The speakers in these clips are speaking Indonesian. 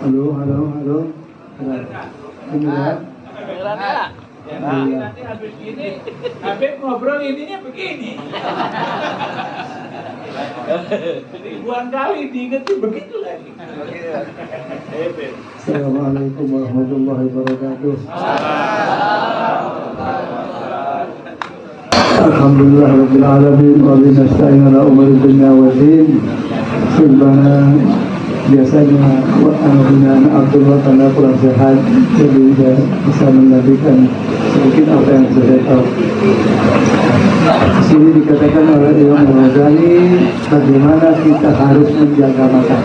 Halo, halo, halo. Dengar? Dengeran ya? Ya, nanti habis ini, Habib ngobrol ininya begini. Ribuan kali diingetin begitu lagi. Assalamualaikum warahmatullahi wabarakatuh. Alhamdulillah rabbil alamin wa bihi nasta'in ala umuri dunya wad din. Subhana biasanya anak Abdullah karena kurang sehat, jadi tidak bisa menyampaikan sedikit apa yang saya tahu. Di sini dikatakan oleh Imam Ghazali bagaimana kita harus menjaga mata.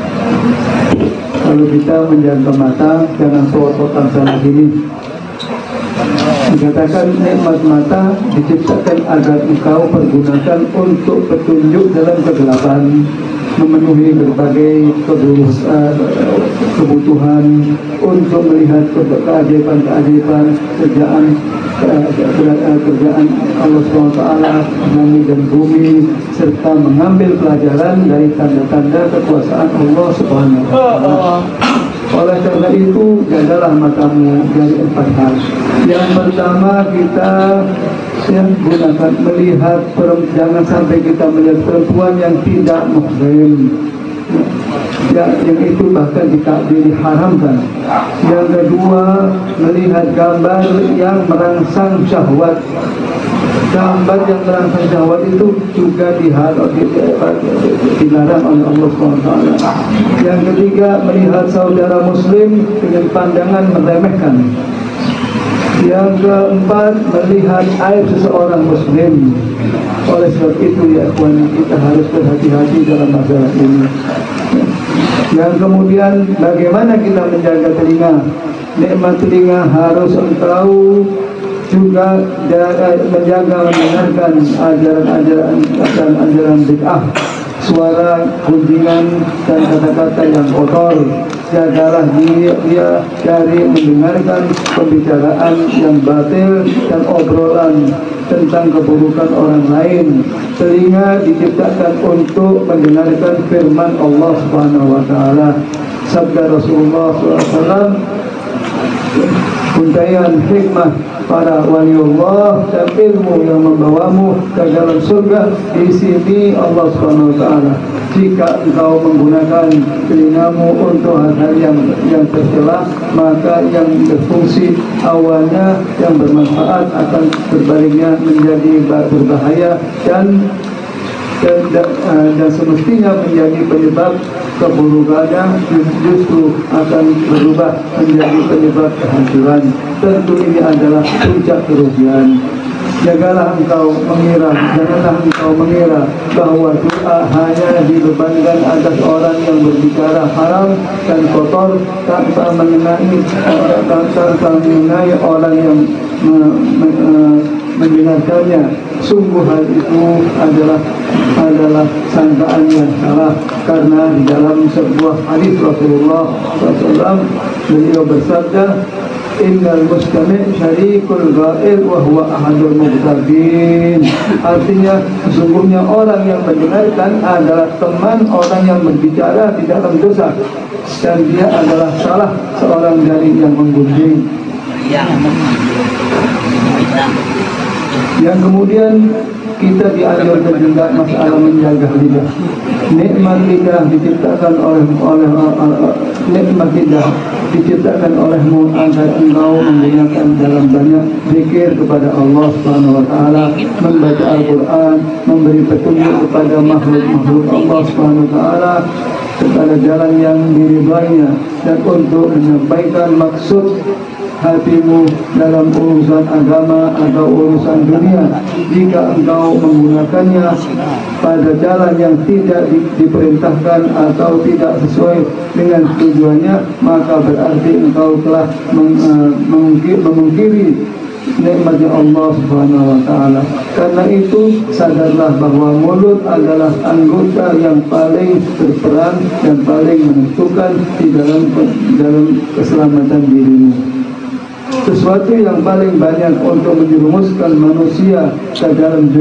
Kalau kita menjaga mata, jangan sewot-wotan sana sini. Dikatakan nikmat mata diciptakan agar engkau pergunakan untuk petunjuk dalam kegelapan, memenuhi berbagai kebutuhan, untuk melihat keajaiban-keajaiban kerjaan Allah SWT, langit dan bumi, serta mengambil pelajaran dari tanda-tanda kekuasaan Allah SWT. Oleh karena itu, jagalah matamu dari 4 hal. Yang pertama, kita gunakan melihat, jangan sampai kita melihat perempuan yang tidak muhrim. Yang itu bahkan diharamkan. Yang kedua, melihat gambar yang merangsang syahwat. Gambar yang merangsang syahwat itu juga dilarang oleh Allah SWT. Yang ketiga, melihat saudara muslim dengan pandangan meremehkan. Yang keempat, melihat aib seseorang muslim. Oleh sebab itu ya ikhwan, kita harus berhati-hati dalam masalah ini. Yang kemudian, bagaimana kita menjaga telinga? Nikmat telinga harus engkau juga menjaga mendengarkan ajaran bid'ah, suara gunjingan dan kata-kata yang kotor. Jagalah dia dari mendengarkan pembicaraan yang batil dan obrolan tentang keburukan orang lain. Telinga diciptakan untuk mendengarkan firman Allah Subhanahu wa taala. Sabda Rasulullah SAW, untaian hikmah para waliullah dan ilmu yang membawamu ke dalam surga. Di sini Allah Subhanahu wa taala, jika engkau menggunakan telingamu untuk hal-hal yang tercela, maka yang berfungsi awalnya yang bermanfaat akan berbaliknya menjadi berbahaya dan semestinya menjadi penyebab keburukannya justru akan berubah menjadi penyebab kehancuran. Tentu ini adalah puncak kerugian. Janganlah engkau mengira bahwa doa hanya dibebankan atas orang yang berbicara haram dan kotor tanpa mengenai orang yang mendengarkannya. Sungguh hal itu adalah sangkaan yang salah, karena di dalam sebuah hadis Rasulullah SAW beliau bersabda, innal mustami' syarikul ghaib wa huwa ahadul mughtabin. Artinya, sesungguhnya orang yang mendengarkan adalah teman orang yang berbicara di dalam dosa, dan dia adalah salah seorang dari yang menggunjing. Yang kemudian kita diajarkan juga masalah menjaga lidah. Nikmat lidah diciptakan olehmu agar engkau menggunakan dalam banyak zikir kepada Allah Subhanahu wa taala, membaca Al-Qur'an, memberi petunjuk kepada makhluk-makhluk Allah Subhanahu wa taala kepada jalan yang diridhoinya, dan untuk menyampaikan maksud hatimu dalam urusan agama atau urusan dunia. Jika engkau menggunakannya pada jalan yang tidak diperintahkan atau tidak sesuai dengan tujuannya, maka berarti engkau telah memungkiri nikmatnya Allah Subhanahu wa taala. Karena itu, sadarlah bahwa mulut adalah anggota yang paling berperan dan paling menentukan di dalam keselamatan dirimu. sesuatu yang paling banyak untuk menjerumuskan manusia ke dalam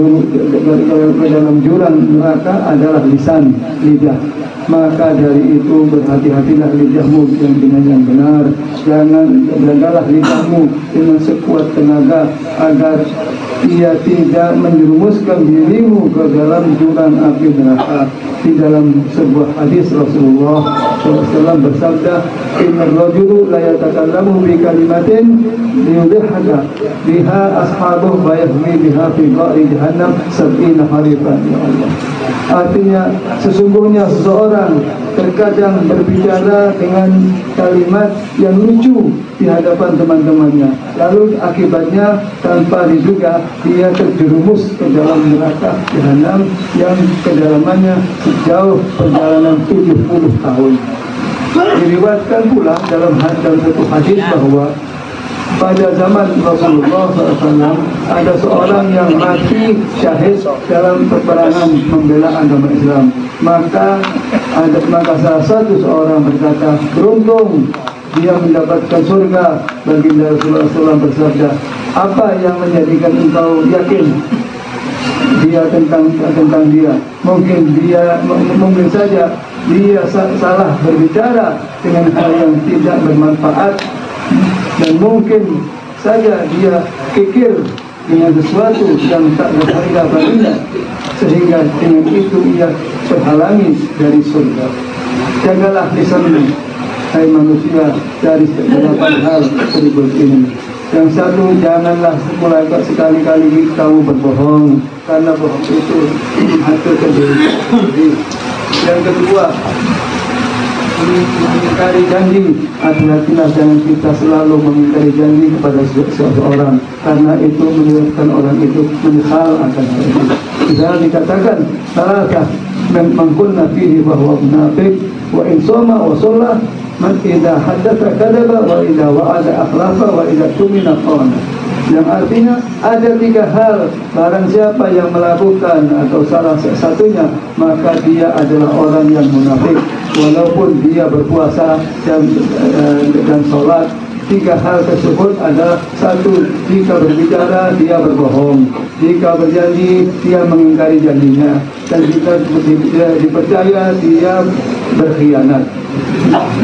jurang neraka adalah lisan, lidah. Maka dari itu berhati-hatilah lidahmu dengan yang benar. Jagalah lidahmu dengan sekuat tenaga agar ia tidak menjerumuskan dirimu ke dalam jurang api neraka. Di dalam sebuah hadis Rasulullah SAW bersabda, "Innar rajulu la yatakallamu bi kalimatin liyudhihaka biha ashabuhu wa yahmi biha fi qa'ri jahannam 70 harifan." Ya Allah. Artinya sesungguhnya seseorang terkadang berbicara dengan kalimat yang lucu di hadapan teman-temannya, lalu akibatnya tanpa diduga dia terjerumus ke dalam neraka jahanam yang kedalamannya sejauh perjalanan 70 tahun. Diriwayatkan pula dalam satu hadis bahwa pada zaman Rasulullah SAW ada seorang yang mati syahid dalam peperangan membela agama Islam. Maka salah satu seorang berkata, beruntung dia mendapatkan surga. Baginda Rasulullah SAW bersabda, apa yang menjadikan engkau yakin dia tentang dia? Mungkin saja dia salah berbicara dengan hal yang tidak bermanfaat, dan mungkin saja dia kikir dengan sesuatu yang tak berharga baginya, sehingga dengan itu ia terhalangi dari surga. Jagalah lisanmu, hai manusia, dari beberapa hal berikut ini. Yang satu, janganlah sekali-kali kamu berbohong, karena bohong itu menghancurkan diri. Yang kedua, mengingkari janji. Hati-hatilah, jangan kita selalu mengingkari janji kepada seseorang, karena itu menyebabkan orang itu menyesal akan hal itu. Misalnya dikatakan, salah mengkunna fihi bahwa munafik, wa in soma wa sholla, man idha haddatha kadaba, wa idha wa'ada akhlafa, wa idha tumina khana. Yang artinya ada 3 hal, barang siapa yang melakukan atau salah satunya, maka dia adalah orang yang munafik, walaupun dia berpuasa dan sholat. 3 hal tersebut adalah: 1, jika berbicara dia berbohong, jika berjanji dia mengingkari janjinya, dan jika dipercaya dia berkhianat.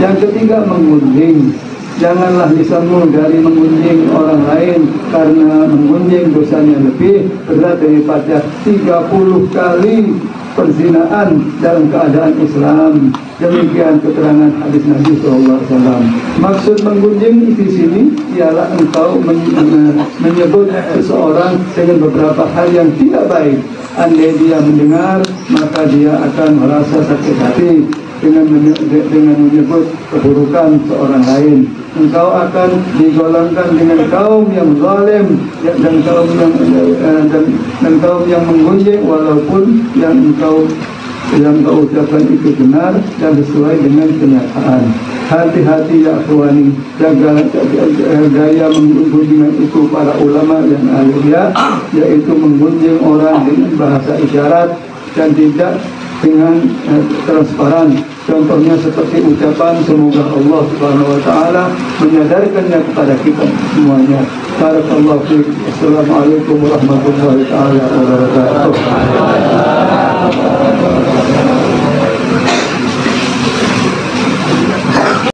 Yang ketiga, menggunjing. Janganlah lisanmu dari menggunjing orang lain, karena menggunjing dosanya lebih berat daripada 30 kali perzinaan dalam keadaan Islam. Demikian keterangan hadis Nabi SAW. Maksud menggunjing di sini ialah engkau menyebut seseorang dengan beberapa hal yang tidak baik. Andai dia mendengar, maka dia akan merasa sakit hati dengan menyebut keburukan seorang lain. Engkau akan digolongkan dengan kaum yang zalim dan kaum yang menggunjing, walaupun yang engkau ucapkan itu benar dan sesuai dengan kenyataan. Hati-hati ya akhwani, jaga gaya menggunjing itu para ulama yang ahliya, yaitu menggunjing orang dengan bahasa isyarat dan tidak dengan transparan. Contohnya seperti ucapan semoga Allah Subhanahu wa taala menyadarkannya kepada kita semuanya. Barakallahu fiik. Assalamualaikum warahmatullahi taala wabarakatuh.